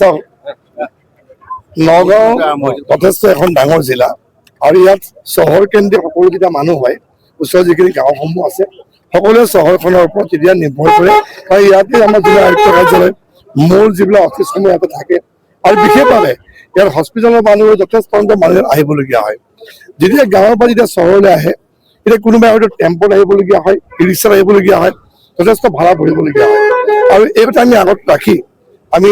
চাওক, নগাঁও যথেষ্ট এখন ডাঙৰ জিলা আৰু ইয়াত চহৰ কেন্দ্ৰিক সকলোকেইটা মানুহ হয়। ওচৰৰ যিখিনি গাঁওসমূহ আছে সকলোৱে চহৰখনৰ ওপৰত তেতিয়া নিৰ্ভৰ কৰে, কাৰণ ইয়াতে আমাৰ জিলা আয়ুক্ত কাৰ্যালয় মূল যিবিলাক অফিচসমূহ ইয়াতে থাকে আৰু বিশেষভাৱে ইয়াত হস্পিটেলৰ মানুহ যথেষ্ট মানুহ আহিবলগীয়া হয়। যেতিয়া গাঁৱৰ পৰা যেতিয়া চহৰলৈ আহে এতিয়া কোনোবাই হয়তো টেম্পত আহিবলগীয়া হয়, ই ৰিক্সাত আহিবলগীয়া হয়, যথেষ্ট ভাড়া ভৰিবলগীয়া হয়। আৰু এই কথা আমি আগত ৰাখি আমি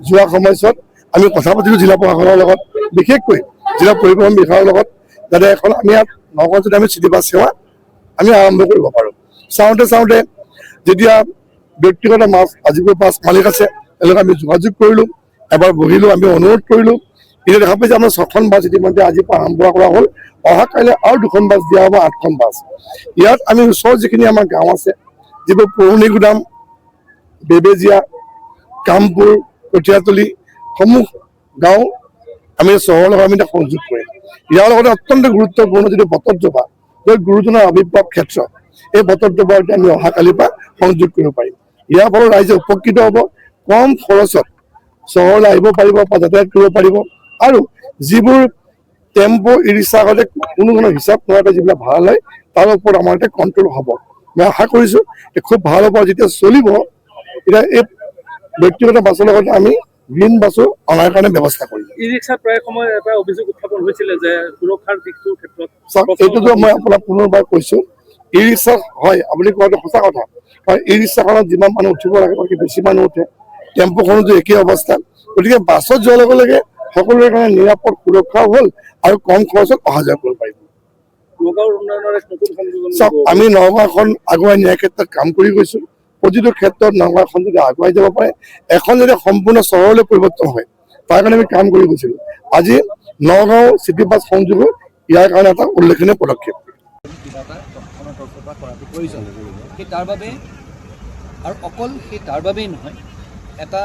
যোৱা সময়ছোৱাত আমি কথা পাতিলোঁ জিলা প্ৰশাসনৰ লগত, বিশেষকৈ জিলা পৰিবহণ বিভাগৰ লগত, যাতে এখন আমি ইয়াত নগাঁৱত যদি আমি চিটি বাছ সেৱা আমি আৰম্ভ কৰিব পাৰোঁ। চাওঁতে যেতিয়া ব্যক্তিগত আজিকৈ বাছ মালিক আছে তেওঁলোকে আমি যোগাযোগ কৰিলোঁ, এবাৰ বহিলোঁ, আমি অনুৰোধ কৰিলোঁ। এতিয়া দেখা পাইছে আমাৰ 6খন বাছ ইতিমধ্যে আজিৰ পৰা আৰম্ভ কৰা হ'ল। অহা কাইলৈ আৰু 2খন বাছ দিয়া হ'ব, 8খন বাছ। ইয়াত আমি ওচৰৰ যিখিনি আমাৰ গাঁও আছে, যিবোৰ পুৰণি গুদাম, বেবেজীয়া, কামপুৰ, কঠীয়াতলী সমূহ গাঁও আমি চহৰৰ লগত আমি সংযোগ কৰিম। ইয়াৰ লগতে অত্যন্ত গুৰুত্বপূৰ্ণ যিটো বটদ্ৰৱা, গুৰুজনাৰ আৱিৰ্ভাৱ ক্ষেত্ৰ, এই বটদ্ৰৱা আমি অহা কালিৰ পৰা সংযোগ কৰিব পাৰিম। ইয়াৰ ফলত ৰাইজে উপকৃত হ'ব, কম খৰচত চহৰলৈ আহিব পাৰিব বা যাতায়াত কৰিব পাৰিব। আৰু যিবোৰ টেম্পো ই ৰিক্সা আগতে কোনো ধৰণৰ হিচাপ নোহোৱাকৈ যিবিলাক ভাড়া লয় তাৰ ওপৰত আমাৰ এতিয়া কণ্ট্ৰল হ'ব। মই আশা কৰিছোঁ খুব ভাল হ'ব। যেতিয়া চলিব এতিয়া এই ব্যক্তিগত বাছৰ লগতে আমি গ্ৰীণ বাছো অনাৰ কাৰণে ব্যৱস্থা কৰিম। ই ৰিক্সাত প্ৰায় সময় এটা অভিযোগ উত্থাপন হৈছিলে যে সুৰক্ষাৰ দিশটোৰ ক্ষেত্ৰত। এইটোতো মই আপোনাক পুনৰবাৰ কৈছোঁ, ই ৰিক্সা হয় আপুনি কোৱাটো সঁচা কথা, কাৰণ ই ৰিক্সাখনত যিমান মানুহ উঠিব লাগে তাতকৈ বেছি মানুহ উঠে, টেম্পুখনতো একেই অৱস্থা। গতিকে বাছত যোৱাৰ লগে লগে সকলোৰে কাৰণে নিৰাপদ সুৰক্ষাও হ'ল আৰু কম খৰচত অহা যোৱা কৰিব পাৰিব। চাওক, আমি নগাঁওখন আগুৱাই নিয়াৰ ক্ষেত্ৰত কাম কৰি গৈছোঁ। প্ৰতিটো ক্ষেত্ৰত নগাঁওখন যদি আগুৱাই যাব পাৰে, এখন যদি সম্পূৰ্ণ চহৰলৈ পৰিৱৰ্তন হয় তাৰ কাৰণে আমি কাম কৰি গৈছিলোঁ। আজি নগাঁও চিটি বাছ সংযোগো ইয়াৰ কাৰণে এটা উল্লেখনীয় পদক্ষেপ। সেই তাৰ বাবে আৰু অকল সেই তাৰ বাবেই নহয়, এটা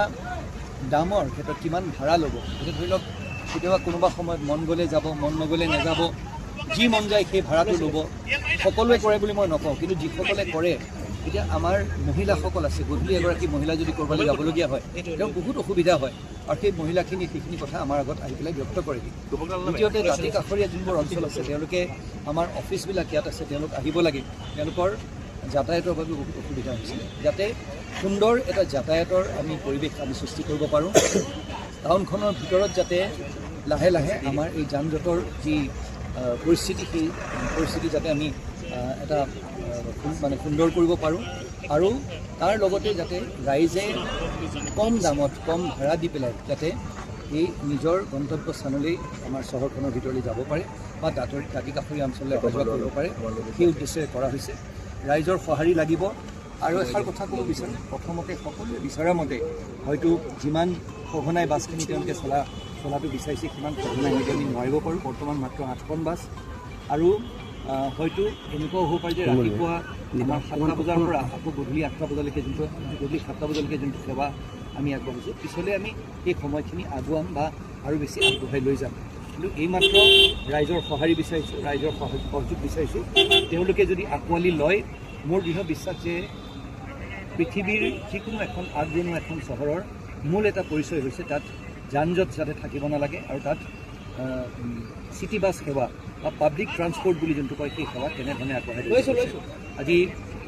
দামৰ ক্ষেত্ৰত কিমান ভাড়া ল'ব, এতিয়া ধৰি লওক কেতিয়াবা কোনোবা সময়ত মন গ'লে যাব, মন নগ'লে নাযাব, যি মন যায় সেই ভাড়াটো ল'ব। সকলোৱে কৰে বুলি মই নকওঁ, কিন্তু যিসকলে কৰে, এতিয়া আমাৰ মহিলাসকল আছে, গধূলি এগৰাকী মহিলা যদি ক'ৰবালৈ যাবলগীয়া হয় তেওঁ বহুত অসুবিধা হয়, আৰু সেই মহিলাখিনি সেইখিনি কথা আমাৰ আগত আহি পেলাই ব্যক্ত কৰেহি। দ্বিতীয়তে দাঁতি কাষৰীয়া যোনবোৰ অঞ্চল আছে তেওঁলোকে আমাৰ অফিচবিলাক ইয়াত আছে, তেওঁলোক আহিব লাগে, তেওঁলোকৰ যাতায়াতৰ বাবে বহুত অসুবিধা হৈছিলে। যাতে সুন্দৰ এটা যাতায়াতৰ আমি পৰিৱেশ আমি সৃষ্টি কৰিব পাৰোঁ, টাউনখনৰ ভিতৰত যাতে লাহে লাহে আমাৰ এই যান জঁটৰ যি পৰিস্থিতি, সেই পৰিস্থিতি যাতে আমি এটা মানে সুন্দৰ কৰিব পাৰোঁ, আৰু তাৰ লগতে যাতে ৰাইজে কম দামত কম ভাড়া দি পেলাই যাতে এই নিজৰ গন্তব্যস্থানলৈ আমাৰ চহৰখনৰ ভিতৰলৈ যাব পাৰে বা দাঁতি কাষৰীয়া অঞ্চললৈ অহা যোৱা কৰিব পাৰে, সেই উদ্দেশ্যে কৰা হৈছে। ৰাইজৰ সঁহাৰি লাগিব। আৰু এষাৰ কথা ক'ব বিচাৰোঁ, প্ৰথমতে সকলোৱে বিচৰা মতে হয়তো যিমান সঘনাই বাছখিনি তেওঁলোকে চলাটো বিচাৰিছে সিমান সঘনাই হয়তো আমি নোৱাৰিব পাৰোঁ। বৰ্তমান মাত্ৰ 8খন বাছ, আৰু হয়তো এনেকুৱাও হ'ব পাৰে যে ৰাতিপুৱা আমাৰ 7টা বজাৰ পৰা আকৌ গধূলি 8টা বজালৈকে গধূলি 7টা বজালৈকে যোনটো সেৱা আমি আগবাঢ়িছোঁ, পিছলৈ আমি সেই সময়খিনি আগুৱাম বা আৰু বেছি আগবঢ়াই লৈ যাম। কিন্তু এইমাত্ৰ ৰাইজৰ সঁহাৰি বিচাৰিছোঁ, ৰাইজৰ সহযোগ বিচাৰিছোঁ। তেওঁলোকে যদি আঁকোৱালি লয়, মোৰ দৃঢ় বিশ্বাস যে পৃথিৱীৰ যিকোনো এখন আগবঢ়োৱা এখন চহৰৰ মূল এটা পৰিচয় হৈছে তাত যান জঁট যাতে থাকিব নালাগে, আৰু তাত চিটি বাছ সেৱা বা পাব্লিক ট্ৰান্সপৰ্ট বুলি যোনটো কয় সেই সেৱা তেনেধৰণে আগবঢ়াই লৈছে। আজি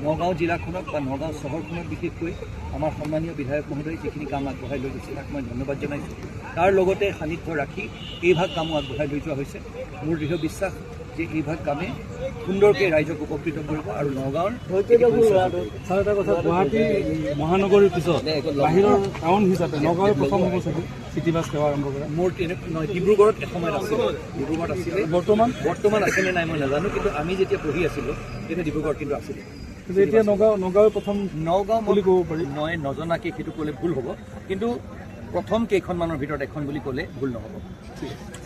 নগাঁও জিলাখনক বা নগাঁও চহৰখনক বিশেষকৈ আমাৰ সন্মানীয় বিধায়ক মহোদয় যিখিনি কাম আগবঢ়াই লৈ গৈছে তাক মই ধন্যবাদ জনাইছোঁ। তাৰ লগতে সান্নিধ্য ৰাখি এইভাগ কামো আগবঢ়াই লৈ যোৱা হৈছে। মোৰ দৃঢ় বিশ্বাস যে এইভাগ কামে সুন্দৰকৈ ৰাইজক উপকৃত কৰিব আৰু নগাঁৱৰ এটা কথা, গুৱাহাটী মহানগৰীৰ পিছত বাহিৰৰ টাউন হিচাপে নগাঁৱৰ প্ৰথম হ'ব চাগে চিটি বাছ সেৱা আৰম্ভ কৰা। মোৰ তেনেকুৱা নহয়, ডিব্ৰুগড়ত এসময়ত আছিলে, ডিব্ৰুগড়ত আছিলে, বৰ্তমান আছেনে নাই মই নাজানো, কিন্তু আমি যেতিয়া পঢ়ি আছিলোঁ তেতিয়া ডিব্ৰুগড়ত কিন্তু আছিলে। এতিয়া নগাঁৱৰ প্ৰথম নগাঁও বুলি ক'ব পাৰি। মই নজনাকৈ সেইটো ক'লে ভুল হ'ব, কিন্তু প্ৰথম কেইখনমানৰ ভিতৰত এখন বুলি ক'লে ভুল নহ'ব। ঠিক আছে।